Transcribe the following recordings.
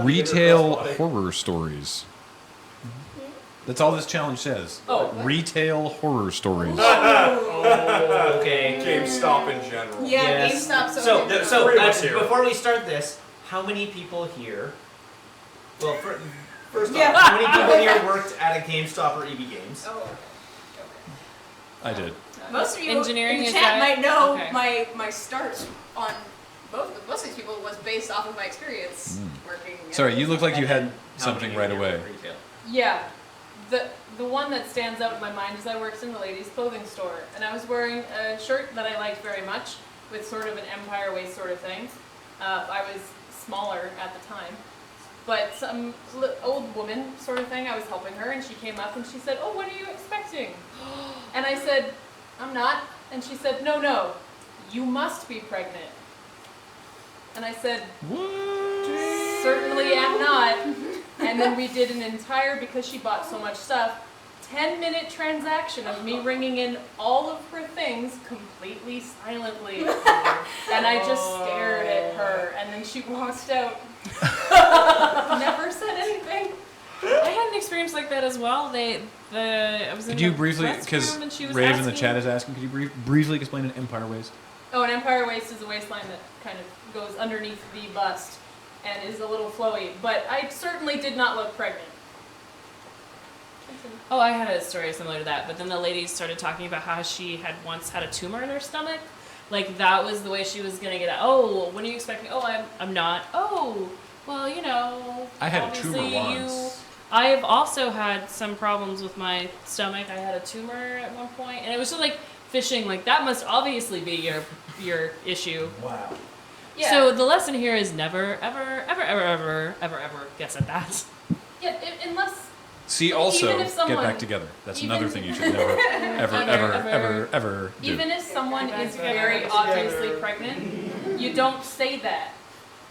Retail horror stories. That's all this challenge says. Oh. Retail horror stories. Oh, okay. GameStop in general. Yeah, Yes. GameStop. So Three of us here. before we start this, how many people here? Well, first off, Yeah. how many people here worked at a GameStop or EB Games? Oh. I did. Most of you Engineering in the is chat that- might know okay. my start on most of these people was based off of my experience working. Sorry, you look like you had How something many right here away. work retail? Yeah. The one that stands out in my mind is I worked in the ladies' clothing store, and I was wearing a shirt that I liked very much with sort of an empire waist sort of thing. I was smaller at the time, but some old woman sort of thing, I was helping her, and she came up and she said, "Oh, what are you expecting?" And I said, "I'm not." And she said, No, you must be pregnant." And I said, What? "Certainly am not." And then we did an entire, because she bought so much stuff, 10-minute transaction of me ringing in all of her things completely silently. And I just stared at her, and then she walked out. Never said anything. I had an experience like that as well. I was in Could you the briefly, because restroom and she was Rave in the asking- chat is asking, could you briefly explain an empire waist? Oh, an empire waist is a waistline that kind of goes underneath the bust and is a little flowy, but I certainly did not look pregnant. Oh, I had a story similar to that, but then the lady started talking about how she had once had a tumor in her stomach. Like, that was the way she was gonna get out. Oh, when are you expecting? Oh, I'm not. Oh, well, you know. I had a tumor obviously once. I have also had some problems with my stomach. I had a tumor at one point, and it was just like fishing. Like, that must obviously be your issue. Wow. Yeah. So the lesson here is never, ever, ever, ever, ever, ever, ever guess at that. Yeah, unless See, also, Even if someone- get back together. That's even- another thing you should never, ever do. even if someone Get is back very together. obviously pregnant, you don't say that.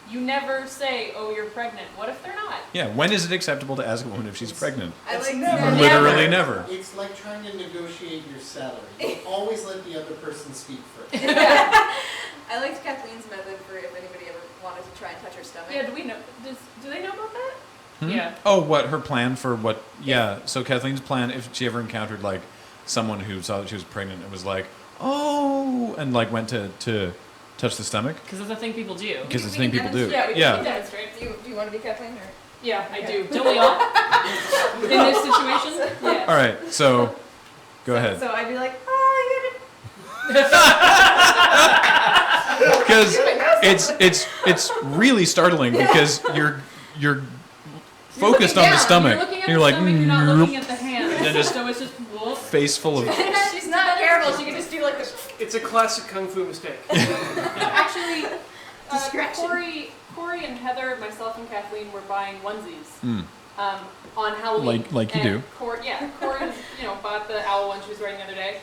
You never say, "Oh, you're pregnant." What if they're not? Yeah, when is it acceptable to ask a woman if she's pregnant? I like Literally never. It's like trying to negotiate your salary. Always let the other person speak first. I liked Kathleen's method for if anybody ever wanted to try and touch her stomach. Yeah, do we know? Do they know about that? Yeah. Oh, what, her plan for what? Yeah, so Kathleen's plan, if she ever encountered, like, someone who saw that she was pregnant and was like, oh, and, like, went to touch the stomach. Because it's a thing people do. Because it's the We thing can people do. Yeah, we can demonstrate. Do you want to be Kathleen or? Yeah, I do. Don't we all? In this situation? Yeah. All right, so, go ahead. So I'd be like, oh, Because it's really startling because you're focused on the stomach. You're looking at You're the like, stomach, you're not "Nope." looking at the hand. And then just- So it's just whoop. Face full of. she's not careful. She can just do like this. It's a classic kung fu mistake. Actually, Distraction. Corey and Heather, myself and Kathleen were buying onesies Mm. on Halloween. Like you And do. Corey bought the owl one she was wearing the other day,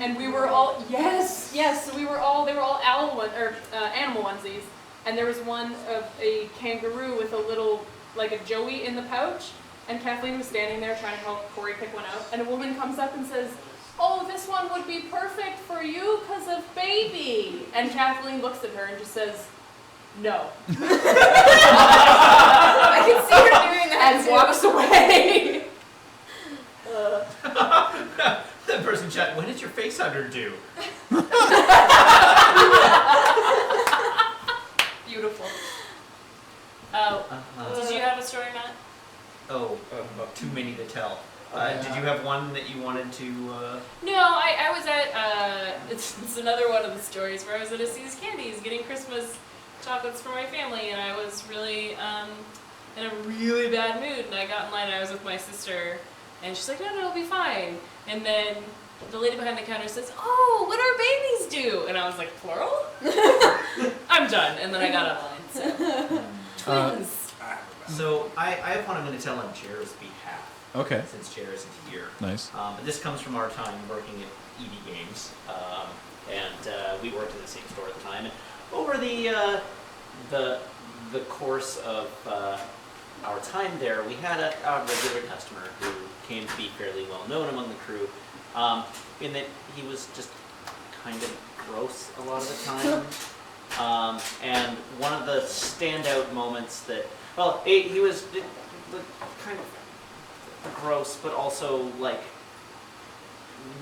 and we were all yes. So they were all owl one or animal onesies, and there was one of a kangaroo with a little like a joey in the pouch, and Kathleen was standing there trying to help Corey pick one out, and a woman comes up and says, "Oh, this one would be perfect for you because of baby." And Kathleen looks at her and just says, "No," I can see her doing that and too. walks away. That person chat, when is your face hugger due? Beautiful. Did you have a story, Matt? Oh, too many to tell. Did you have one that you wanted to... No, I was at, it's another one of the stories where I was at a See's Candies getting Christmas chocolates for my family, and I was really in a really bad mood, and I got in line, and I was with my sister, and she's like, no, it'll be fine. And then the lady behind the counter says, oh, what are babies do? And I was like, plural? I'm done. And then I got online, so. Twins. So I have one I'm going to tell on Jared's behalf, Okay, since Jared isn't here. nice. But this comes from our time working at EB Games, and we worked at the same store at the time. And over the course of our time there, we had a regular customer who came to be fairly well known among the crew, in that he was just kind of gross a lot of the time. And one of the standout moments that, well, he was kind of gross, but also like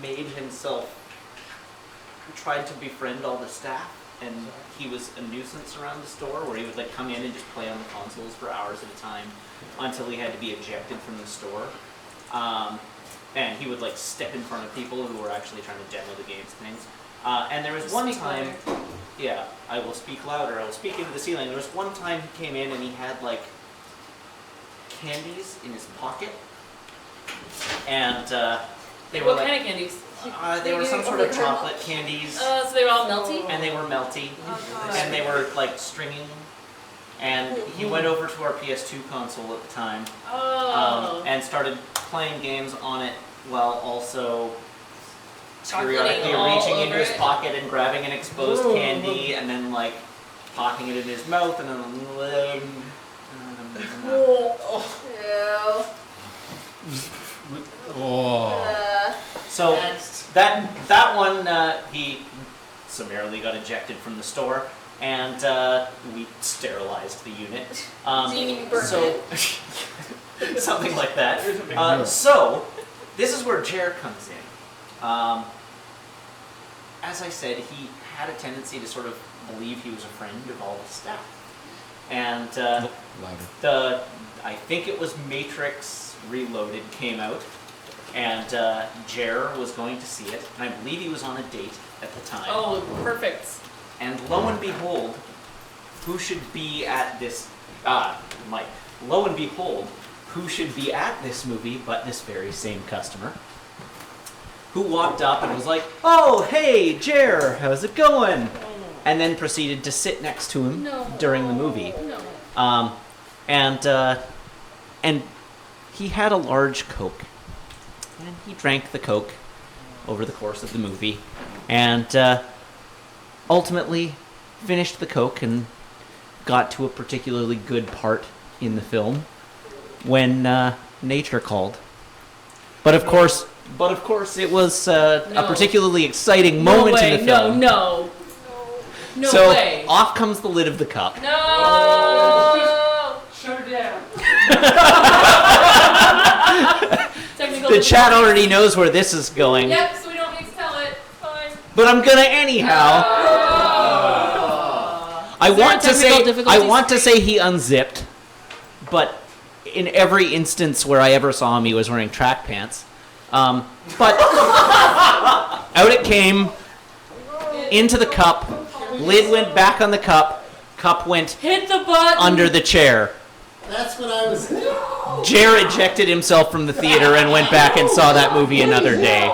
made himself, tried to befriend all the staff, and he was a nuisance around the store where he would like come in and just play on the consoles for hours at a time until he had to be ejected from the store. And he would like step in front of people who were actually trying to demo the games and things. And there was one time, yeah, I will speak louder, I will speak into the ceiling. There was one time he came in and he had like candies in his pocket. And they were What like, kind of candies? they were some sort of chocolate candies. So they were all melty? And they were melty. Oh, And they were like stringing. And he went over to our PS2 console at the time. Oh. And started playing games on it while also Chocolating periodically all reaching into over his it. pocket and grabbing an exposed candy and then like pocking it in his mouth and then Ew. Oh. so that one he summarily got ejected from the store, and we sterilized the unit. So you mean burn Something like that. So this is where Jer comes in. As I said, he had a tendency to sort of believe he was a friend of all the staff. And Louder. I think it was Matrix Reloaded came out, and Jer was going to see it, and I believe he was on a date at the time. Oh, perfect. And lo and behold, who should be at this, Mike, lo and behold, who should be at this movie but this very same customer, who walked up and was like, "Oh, hey, Jer, how's it going?" And then proceeded to sit next to him during the movie. No. And he had a large Coke, and he drank the Coke over the course of the movie, and ultimately finished the Coke and got to a particularly good part in the film when nature called. But of course, it was a No. particularly exciting moment in the film. No So way. off comes the lid of the cup. No! Shut her down. Technical The chat already knows where this is going, Yep, so we don't need to tell it. Fine. but I'm gonna anyhow. I Is there want a to say technical difficulty I want to say he unzipped, but in every instance where I ever saw him, he was wearing track pants. But out it came into the cup. Lid went back on the cup. Cup went Hit the button. under the chair. That's what I was. Jer ejected himself from the theater and went back and saw that movie another day.